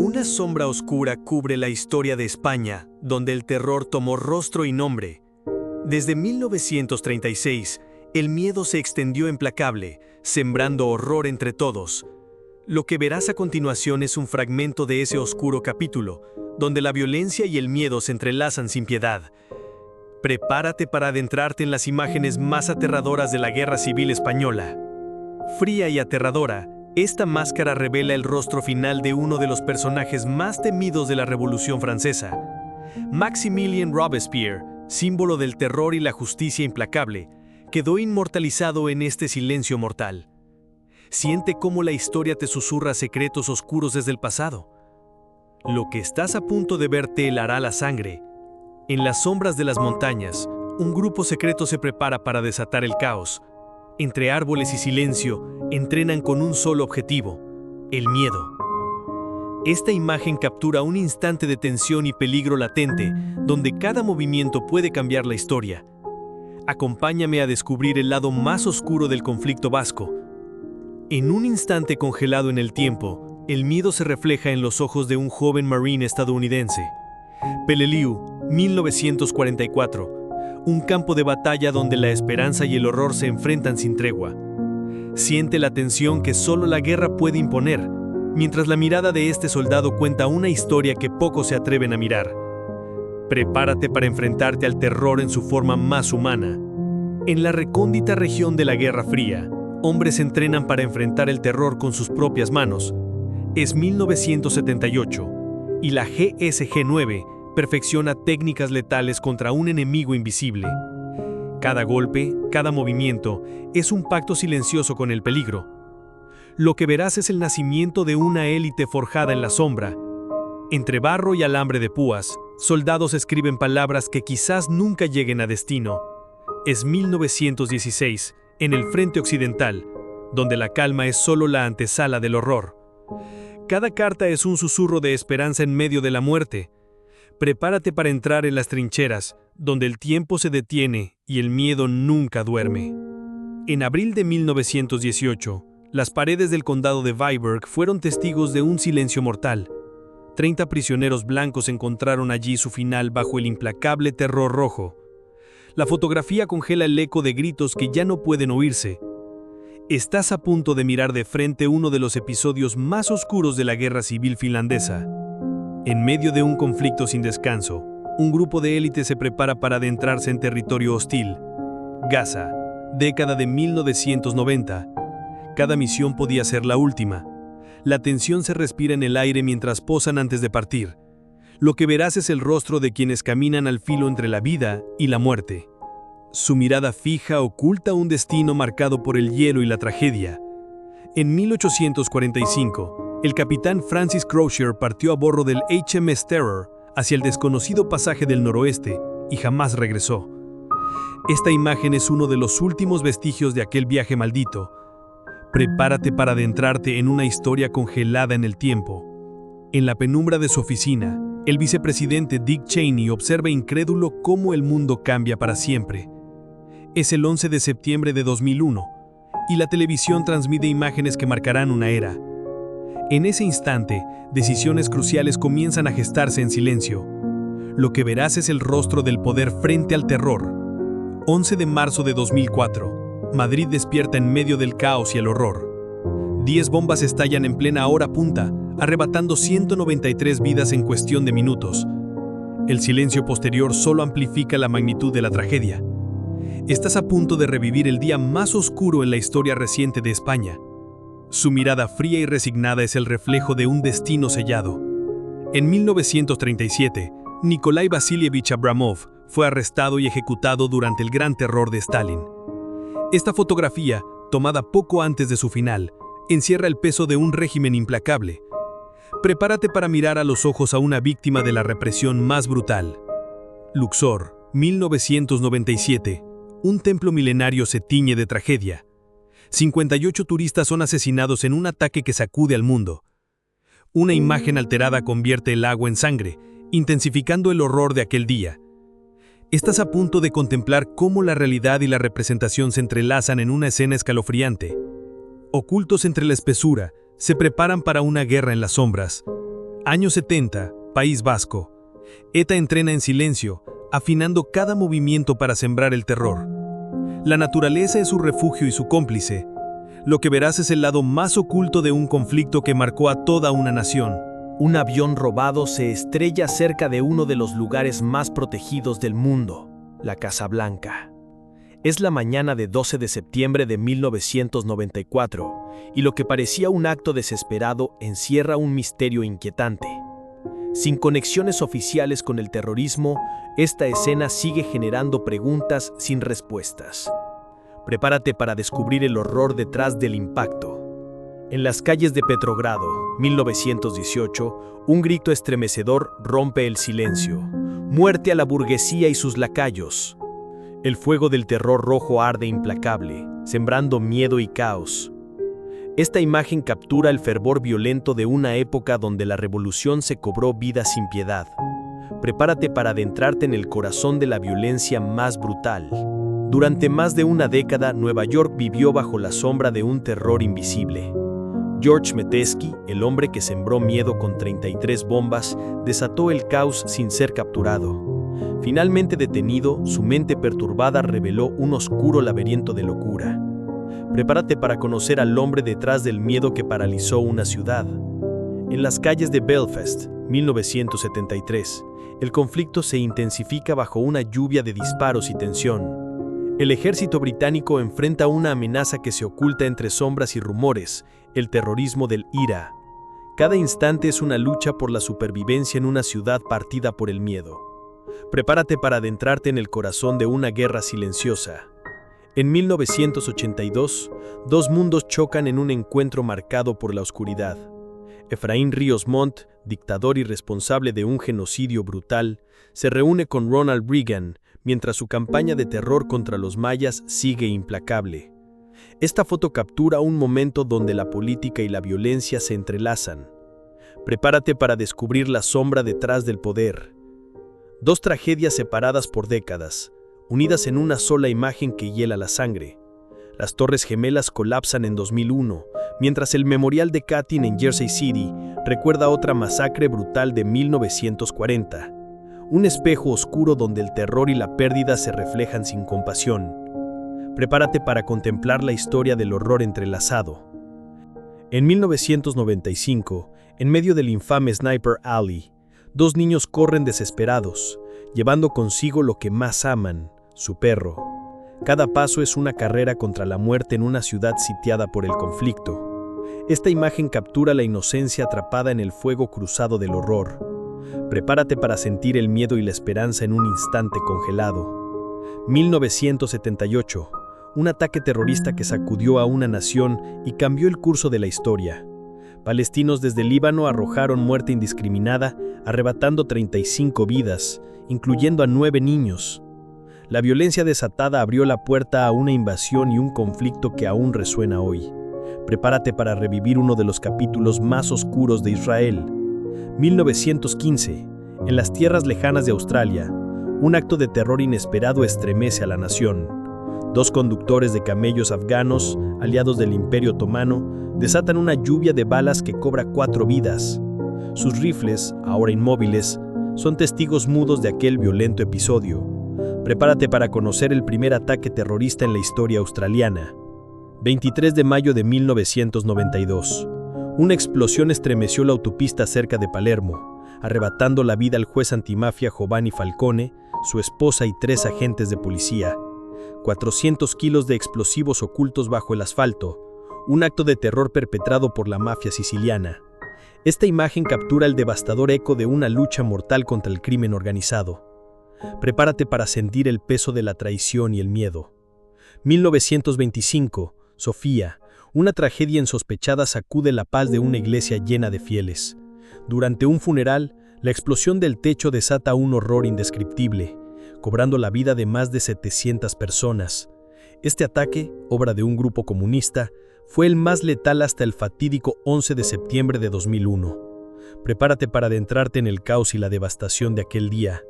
Una sombra oscura cubre la historia de España, donde el terror tomó rostro y nombre. Desde 1936, el miedo se extendió implacable, sembrando horror entre todos. Lo que verás a continuación es un fragmento de ese oscuro capítulo, donde la violencia y el miedo se entrelazan sin piedad. Prepárate para adentrarte en las imágenes más aterradoras de la Guerra Civil Española. Fría y aterradora, esta máscara revela el rostro final de uno de los personajes más temidos de la Revolución Francesa. Maximilien Robespierre, símbolo del terror y la justicia implacable, quedó inmortalizado en este silencio mortal. Siente cómo la historia te susurra secretos oscuros desde el pasado. Lo que estás a punto de ver te helará la sangre. En las sombras de las montañas, un grupo secreto se prepara para desatar el caos. Entre árboles y silencio, entrenan con un solo objetivo: el miedo. Esta imagen captura un instante de tensión y peligro latente, donde cada movimiento puede cambiar la historia. Acompáñame a descubrir el lado más oscuro del conflicto vasco. En un instante congelado en el tiempo, el miedo se refleja en los ojos de un joven marine estadounidense. Peleliu, 1944. Un campo de batalla donde la esperanza y el horror se enfrentan sin tregua. Siente la tensión que solo la guerra puede imponer, mientras la mirada de este soldado cuenta una historia que pocos se atreven a mirar. Prepárate para enfrentarte al terror en su forma más humana. En la recóndita región de la Guerra Fría, hombres se entrenan para enfrentar el terror con sus propias manos. Es 1978, y la GSG-9 perfecciona técnicas letales contra un enemigo invisible. Cada golpe, cada movimiento, es un pacto silencioso con el peligro. Lo que verás es el nacimiento de una élite forjada en la sombra. Entre barro y alambre de púas, soldados escriben palabras que quizás nunca lleguen a destino. Es 1916, en el frente occidental, donde la calma es solo la antesala del horror. Cada carta es un susurro de esperanza en medio de la muerte. Prepárate para entrar en las trincheras, donde el tiempo se detiene y el miedo nunca duerme. En abril de 1918, las paredes del condado de Viborg fueron testigos de un silencio mortal. 30 prisioneros blancos encontraron allí su final bajo el implacable terror rojo. La fotografía congela el eco de gritos que ya no pueden oírse. Estás a punto de mirar de frente uno de los episodios más oscuros de la Guerra Civil finlandesa. En medio de un conflicto sin descanso, un grupo de élite se prepara para adentrarse en territorio hostil. Gaza, década de 1990. Cada misión podía ser la última. La tensión se respira en el aire mientras posan antes de partir. Lo que verás es el rostro de quienes caminan al filo entre la vida y la muerte. Su mirada fija oculta un destino marcado por el hielo y la tragedia. En 1845, el capitán Francis Crozier partió a bordo del HMS Terror hacia el desconocido pasaje del noroeste y jamás regresó. Esta imagen es uno de los últimos vestigios de aquel viaje maldito. Prepárate para adentrarte en una historia congelada en el tiempo. En la penumbra de su oficina, el vicepresidente Dick Cheney observa incrédulo cómo el mundo cambia para siempre. Es el 11 de septiembre de 2001, y la televisión transmite imágenes que marcarán una era. En ese instante, decisiones cruciales comienzan a gestarse en silencio. Lo que verás es el rostro del poder frente al terror. 11 de marzo de 2004. Madrid despierta en medio del caos y el horror. 10 bombas estallan en plena hora punta, arrebatando 193 vidas en cuestión de minutos. El silencio posterior solo amplifica la magnitud de la tragedia. Estás a punto de revivir el día más oscuro en la historia reciente de España. Su mirada fría y resignada es el reflejo de un destino sellado. En 1937, Nikolai Vasilievich Abramov fue arrestado y ejecutado durante el Gran Terror de Stalin. Esta fotografía, tomada poco antes de su final, encierra el peso de un régimen implacable. Prepárate para mirar a los ojos a una víctima de la represión más brutal. Luxor, 1997. Un templo milenario se tiñe de tragedia. 58 turistas son asesinados en un ataque que sacude al mundo. Una imagen alterada convierte el agua en sangre, intensificando el horror de aquel día. Estás a punto de contemplar cómo la realidad y la representación se entrelazan en una escena escalofriante. Ocultos entre la espesura, se preparan para una guerra en las sombras. Años 70, País Vasco. ETA entrena en silencio, afinando cada movimiento para sembrar el terror. La naturaleza es su refugio y su cómplice. Lo que verás es el lado más oculto de un conflicto que marcó a toda una nación. Un avión robado se estrella cerca de uno de los lugares más protegidos del mundo, la Casa Blanca. Es la mañana de 12 de septiembre de 1994, y lo que parecía un acto desesperado encierra un misterio inquietante. Sin conexiones oficiales con el terrorismo, esta escena sigue generando preguntas sin respuestas. Prepárate para descubrir el horror detrás del impacto. En las calles de Petrogrado, 1918, un grito estremecedor rompe el silencio. Muerte a la burguesía y sus lacayos. El fuego del terror rojo arde implacable, sembrando miedo y caos. Esta imagen captura el fervor violento de una época donde la revolución se cobró vida sin piedad. Prepárate para adentrarte en el corazón de la violencia más brutal. Durante más de una década, Nueva York vivió bajo la sombra de un terror invisible. George Metesky, el hombre que sembró miedo con 33 bombas, desató el caos sin ser capturado. Finalmente detenido, su mente perturbada reveló un oscuro laberinto de locura. Prepárate para conocer al hombre detrás del miedo que paralizó una ciudad. En las calles de Belfast, 1973, el conflicto se intensifica bajo una lluvia de disparos y tensión. El ejército británico enfrenta una amenaza que se oculta entre sombras y rumores, el terrorismo del IRA. Cada instante es una lucha por la supervivencia en una ciudad partida por el miedo. Prepárate para adentrarte en el corazón de una guerra silenciosa. En 1982, dos mundos chocan en un encuentro marcado por la oscuridad. Efraín Ríos Montt, dictador y responsable de un genocidio brutal, se reúne con Ronald Reagan, mientras su campaña de terror contra los mayas sigue implacable. Esta foto captura un momento donde la política y la violencia se entrelazan. Prepárate para descubrir la sombra detrás del poder. Dos tragedias separadas por décadas, unidas en una sola imagen que hiela la sangre. Las Torres Gemelas colapsan en 2001, mientras el memorial de Katyn en Jersey City recuerda otra masacre brutal de 1940. Un espejo oscuro donde el terror y la pérdida se reflejan sin compasión. Prepárate para contemplar la historia del horror entrelazado. En 1995, en medio del infame Sniper Alley, dos niños corren desesperados, llevando consigo lo que más aman, su perro. Cada paso es una carrera contra la muerte en una ciudad sitiada por el conflicto. Esta imagen captura la inocencia atrapada en el fuego cruzado del horror. Prepárate para sentir el miedo y la esperanza en un instante congelado. 1978, un ataque terrorista que sacudió a una nación y cambió el curso de la historia. Palestinos desde Líbano arrojaron muerte indiscriminada, arrebatando 35 vidas, incluyendo a 9 niños. La violencia desatada abrió la puerta a una invasión y un conflicto que aún resuena hoy. Prepárate para revivir uno de los capítulos más oscuros de Israel. 1915, en las tierras lejanas de Australia, un acto de terror inesperado estremece a la nación. Dos conductores de camellos afganos, aliados del Imperio Otomano, desatan una lluvia de balas que cobra 4 vidas. Sus rifles, ahora inmóviles, son testigos mudos de aquel violento episodio. Prepárate para conocer el primer ataque terrorista en la historia australiana. 23 de mayo de 1992. Una explosión estremeció la autopista cerca de Palermo, arrebatando la vida al juez antimafia Giovanni Falcone, su esposa y 3 agentes de policía. 400 kilos de explosivos ocultos bajo el asfalto, un acto de terror perpetrado por la mafia siciliana. Esta imagen captura el devastador eco de una lucha mortal contra el crimen organizado. Prepárate para sentir el peso de la traición y el miedo. 1925, Sofía, una tragedia insospechada sacude la paz de una iglesia llena de fieles. Durante un funeral, la explosión del techo desata un horror indescriptible, cobrando la vida de más de 700 personas. Este ataque, obra de un grupo comunista, fue el más letal hasta el fatídico 11 de septiembre de 2001. Prepárate para adentrarte en el caos y la devastación de aquel día.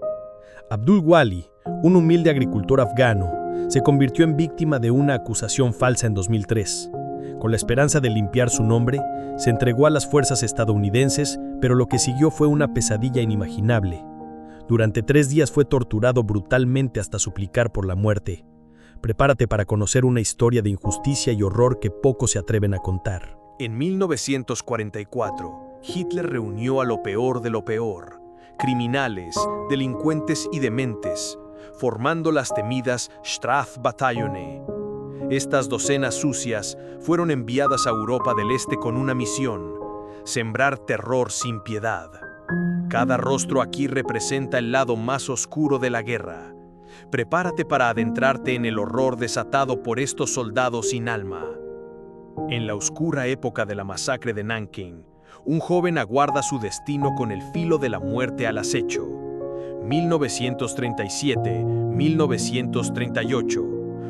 Abdul Wali, un humilde agricultor afgano, se convirtió en víctima de una acusación falsa en 2003. Con la esperanza de limpiar su nombre, se entregó a las fuerzas estadounidenses, Pero lo que siguió fue una pesadilla inimaginable. Durante 3 días fue torturado brutalmente hasta suplicar por la muerte. Prepárate para conocer una historia de injusticia y horror que pocos se atreven a contar. En 1944, Hitler reunió a lo peor de lo peor, criminales, delincuentes y dementes, formando las temidas Strafbataillone. Estas docenas sucias fueron enviadas a Europa del Este con una misión: sembrar terror sin piedad. Cada rostro aquí representa el lado más oscuro de la guerra. Prepárate para adentrarte en el horror desatado por estos soldados sin alma. En la oscura época de la masacre de Nanking, un joven aguarda su destino con el filo de la muerte al acecho. 1937-1938,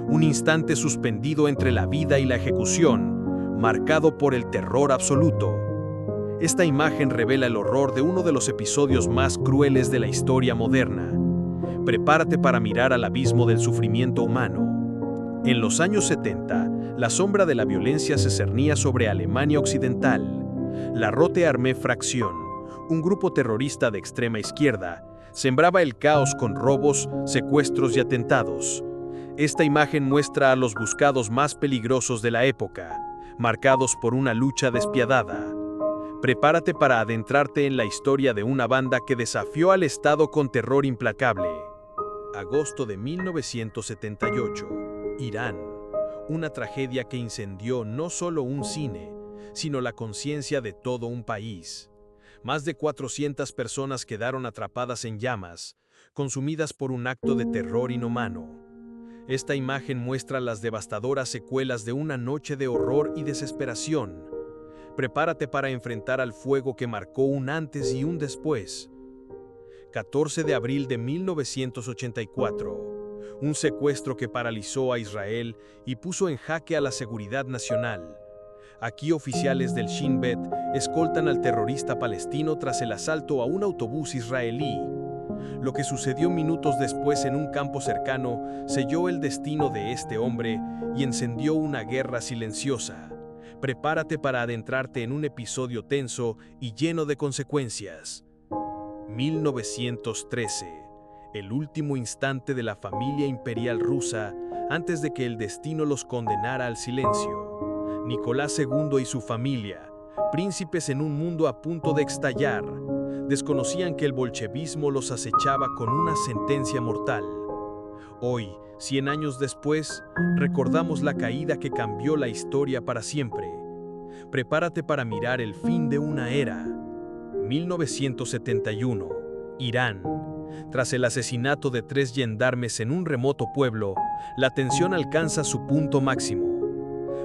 un instante suspendido entre la vida y la ejecución, marcado por el terror absoluto. Esta imagen revela el horror de uno de los episodios más crueles de la historia moderna. Prepárate para mirar al abismo del sufrimiento humano. En los años 70, la sombra de la violencia se cernía sobre Alemania Occidental. La Rote Armee Fraktion, un grupo terrorista de extrema izquierda, sembraba el caos con robos, secuestros y atentados. Esta imagen muestra a los buscados más peligrosos de la época, marcados por una lucha despiadada. Prepárate para adentrarte en la historia de una banda que desafió al Estado con terror implacable. Agosto de 1978, Irán. Una tragedia que incendió no solo un cine, sino la conciencia de todo un país. Más de 400 personas quedaron atrapadas en llamas, consumidas por un acto de terror inhumano. Esta imagen muestra las devastadoras secuelas de una noche de horror y desesperación. Prepárate para enfrentar al fuego que marcó un antes y un después. 14 de abril de 1984. Un secuestro que paralizó a Israel y puso en jaque a la seguridad nacional. Aquí oficiales del Shin Bet escoltan al terrorista palestino tras el asalto a un autobús israelí. Lo que sucedió minutos después en un campo cercano selló el destino de este hombre y encendió una guerra silenciosa. Prepárate para adentrarte en un episodio tenso y lleno de consecuencias. 1913. El último instante de la familia imperial rusa antes de que el destino los condenara al silencio. Nicolás II y su familia, príncipes en un mundo a punto de estallar, desconocían que el bolchevismo los acechaba con una sentencia mortal. Hoy, 100 años después, recordamos la caída que cambió la historia para siempre. Prepárate para mirar el fin de una era. 1971, Irán. Tras el asesinato de 3 gendarmes en un remoto pueblo, la tensión alcanza su punto máximo.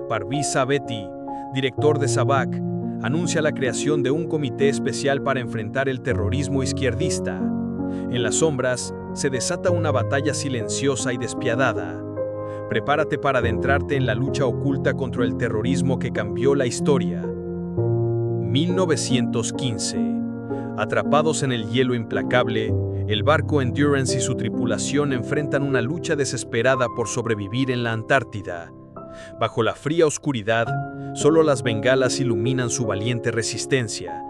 Parviz Sabeti, director de Sabak, anuncia la creación de un comité especial para enfrentar el terrorismo izquierdista. En las sombras, se desata una batalla silenciosa y despiadada. Prepárate para adentrarte en la lucha oculta contra el terrorismo que cambió la historia. 1915. Atrapados en el hielo implacable, el barco Endurance y su tripulación enfrentan una lucha desesperada por sobrevivir en la Antártida. Bajo la fría oscuridad, solo las bengalas iluminan su valiente resistencia.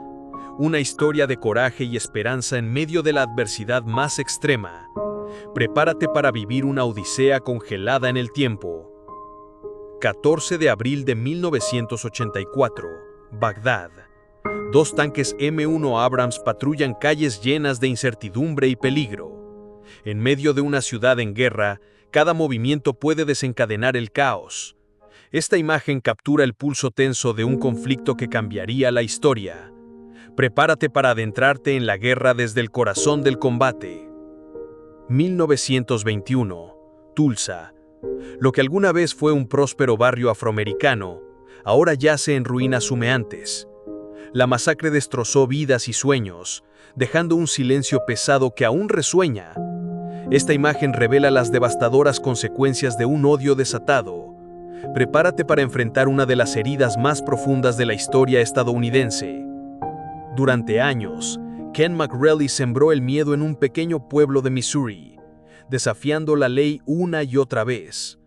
Una historia de coraje y esperanza en medio de la adversidad más extrema. Prepárate para vivir una odisea congelada en el tiempo. 14 de abril de 1984, Bagdad. 2 tanques M1 Abrams patrullan calles llenas de incertidumbre y peligro. En medio de una ciudad en guerra, cada movimiento puede desencadenar el caos. Esta imagen captura el pulso tenso de un conflicto que cambiaría la historia. Prepárate para adentrarte en la guerra desde el corazón del combate. 1921, Tulsa. Lo que alguna vez fue un próspero barrio afroamericano, ahora yace en ruinas humeantes. La masacre destrozó vidas y sueños, dejando un silencio pesado que aún resuena. Esta imagen revela las devastadoras consecuencias de un odio desatado. Prepárate para enfrentar una de las heridas más profundas de la historia estadounidense. Durante años, Ken McReilly sembró el miedo en un pequeño pueblo de Missouri, desafiando la ley una y otra vez.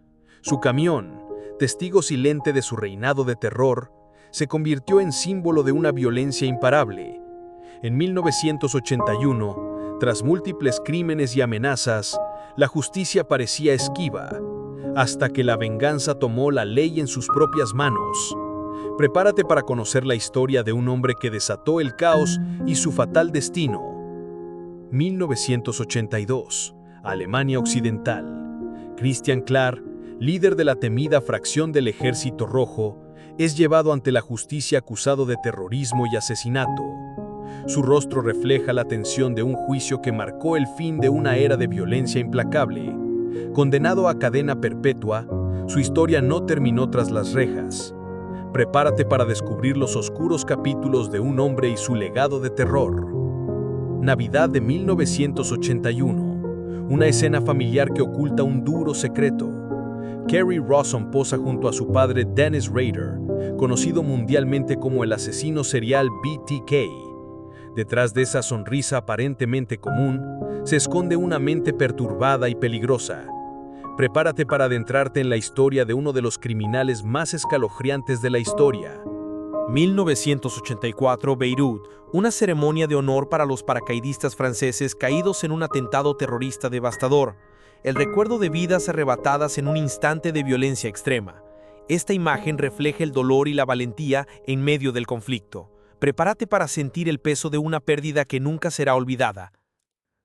Su camión, testigo silente de su reinado de terror, se convirtió en símbolo de una violencia imparable. En 1981, tras múltiples crímenes y amenazas, la justicia parecía esquiva, hasta que la venganza tomó la ley en sus propias manos. Prepárate para conocer la historia de un hombre que desató el caos y su fatal destino. 1982, Alemania Occidental. Christian Klar, líder de la temida fracción del Ejército Rojo, es llevado ante la justicia acusado de terrorismo y asesinato. Su rostro refleja la tensión de un juicio que marcó el fin de una era de violencia implacable. Condenado a cadena perpetua, su historia no terminó tras las rejas. Prepárate para descubrir los oscuros capítulos de un hombre y su legado de terror. Navidad de 1981. Una escena familiar que oculta un duro secreto. Kerry Rawson posa junto a su padre Dennis Rader, conocido mundialmente como el asesino serial BTK. Detrás de esa sonrisa aparentemente común, se esconde una mente perturbada y peligrosa. Prepárate para adentrarte en la historia de uno de los criminales más escalofriantes de la historia. 1984, Beirut, una ceremonia de honor para los paracaidistas franceses caídos en un atentado terrorista devastador. El recuerdo de vidas arrebatadas en un instante de violencia extrema. Esta imagen refleja el dolor y la valentía en medio del conflicto. Prepárate para sentir el peso de una pérdida que nunca será olvidada.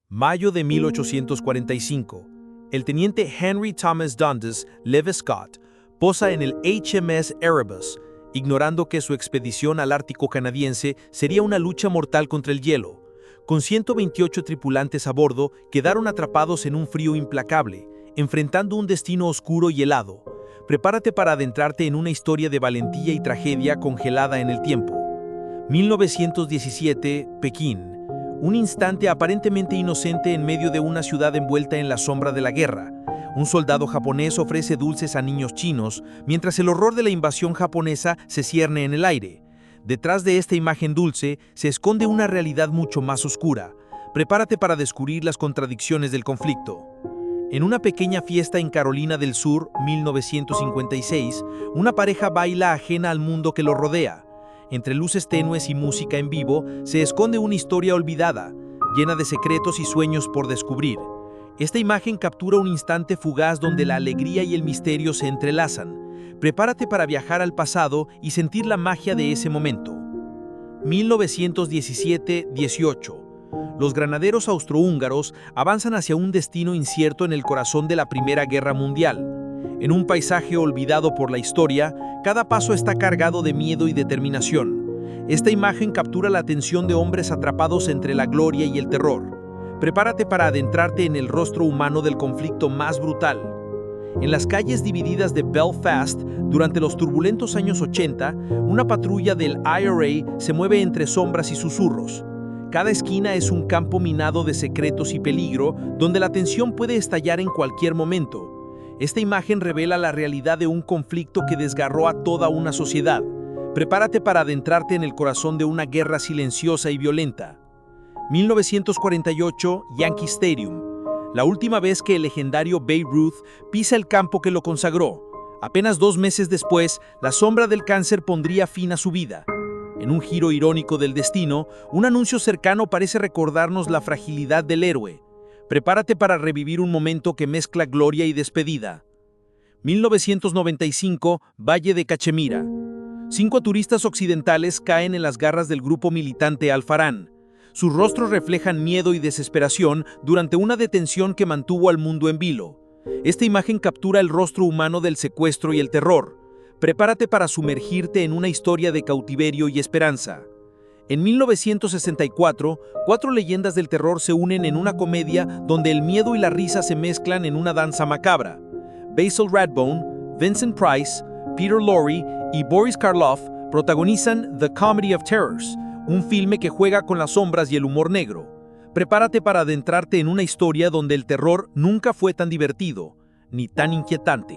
Mayo de 1845. El teniente Henry Thomas Dundas, Lewis Scott, posa en el HMS Erebus, ignorando que su expedición al Ártico canadiense sería una lucha mortal contra el hielo. Con 128 tripulantes a bordo, quedaron atrapados en un frío implacable, enfrentando un destino oscuro y helado. Prepárate para adentrarte en una historia de valentía y tragedia congelada en el tiempo. 1917, Pekín. Un instante aparentemente inocente en medio de una ciudad envuelta en la sombra de la guerra. Un soldado japonés ofrece dulces a niños chinos, mientras el horror de la invasión japonesa se cierne en el aire. Detrás de esta imagen dulce se esconde una realidad mucho más oscura. Prepárate para descubrir las contradicciones del conflicto. En una pequeña fiesta en Carolina del Sur, 1956, una pareja baila ajena al mundo que lo rodea. Entre luces tenues y música en vivo, se esconde una historia olvidada, llena de secretos y sueños por descubrir. Esta imagen captura un instante fugaz donde la alegría y el misterio se entrelazan. Prepárate para viajar al pasado y sentir la magia de ese momento. 1917-18. Los granaderos austrohúngaros avanzan hacia un destino incierto en el corazón de la Primera Guerra Mundial. En un paisaje olvidado por la historia, cada paso está cargado de miedo y determinación. Esta imagen captura la atención de hombres atrapados entre la gloria y el terror. Prepárate para adentrarte en el rostro humano del conflicto más brutal. En las calles divididas de Belfast, durante los turbulentos años 80, una patrulla del IRA se mueve entre sombras y susurros. Cada esquina es un campo minado de secretos y peligro, donde la tensión puede estallar en cualquier momento. Esta imagen revela la realidad de un conflicto que desgarró a toda una sociedad. Prepárate para adentrarte en el corazón de una guerra silenciosa y violenta. 1948, Yankee Stadium. La última vez que el legendario Babe Ruth pisa el campo que lo consagró. Apenas 2 meses después, la sombra del cáncer pondría fin a su vida. En un giro irónico del destino, un anuncio cercano parece recordarnos la fragilidad del héroe. Prepárate para revivir un momento que mezcla gloria y despedida. 1995, Valle de Cachemira. 5 turistas occidentales caen en las garras del grupo militante Al-Farán. Sus rostros reflejan miedo y desesperación durante una detención que mantuvo al mundo en vilo. Esta imagen captura el rostro humano del secuestro y el terror. Prepárate para sumergirte en una historia de cautiverio y esperanza. En 1964, 4 leyendas del terror se unen en una comedia donde el miedo y la risa se mezclan en una danza macabra. Basil Rathbone, Vincent Price, Peter Lorre y Boris Karloff protagonizan The Comedy of Terrors, un filme que juega con las sombras y el humor negro. Prepárate para adentrarte en una historia donde el terror nunca fue tan divertido, ni tan inquietante.